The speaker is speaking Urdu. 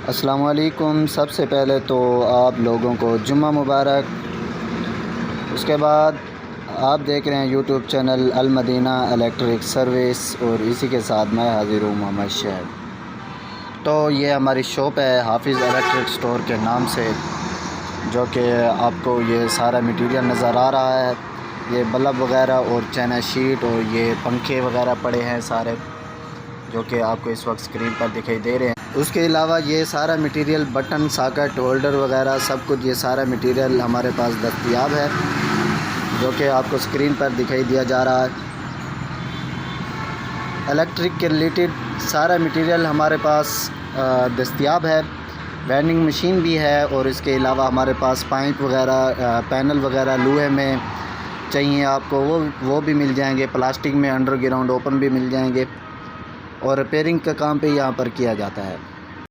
السلام علیکم۔ سب سے پہلے تو آپ لوگوں کو جمعہ مبارک۔ اس کے بعد آپ دیکھ رہے ہیں یوٹیوب چینل المدینہ الیکٹرک سروس، اور اسی کے ساتھ میں حاضر ہوں محمد شعیب۔ تو یہ ہماری شاپ ہے حافظ الیکٹرک سٹور کے نام سے، جو کہ آپ کو یہ سارا میٹیریل نظر آ رہا ہے۔ یہ بلب وغیرہ اور چائنا شیٹ اور یہ پنکھے وغیرہ پڑے ہیں سارے، جو کہ آپ کو اس وقت اسکرین پر دکھائی دے رہے ہیں۔ اس کے علاوہ یہ سارا میٹیریل بٹن، ساکٹ، ہولڈر وغیرہ سب کچھ، یہ سارا میٹیریل ہمارے پاس دستیاب ہے، جو کہ آپ کو اسکرین پر دکھائی دیا جا رہا ہے۔ الیکٹرک کے ریلیٹڈ سارا میٹیریل ہمارے پاس دستیاب ہے۔ وینڈنگ مشین بھی ہے، اور اس کے علاوہ ہمارے پاس پائپ وغیرہ، پینل وغیرہ لوہے میں چاہیے آپ کو وہ بھی مل جائیں گے، پلاسٹک میں انڈر گراؤنڈ اوپن بھی مل جائیں گے، اور ریپیئرنگ کا کام بھی یہاں پر کیا جاتا ہے۔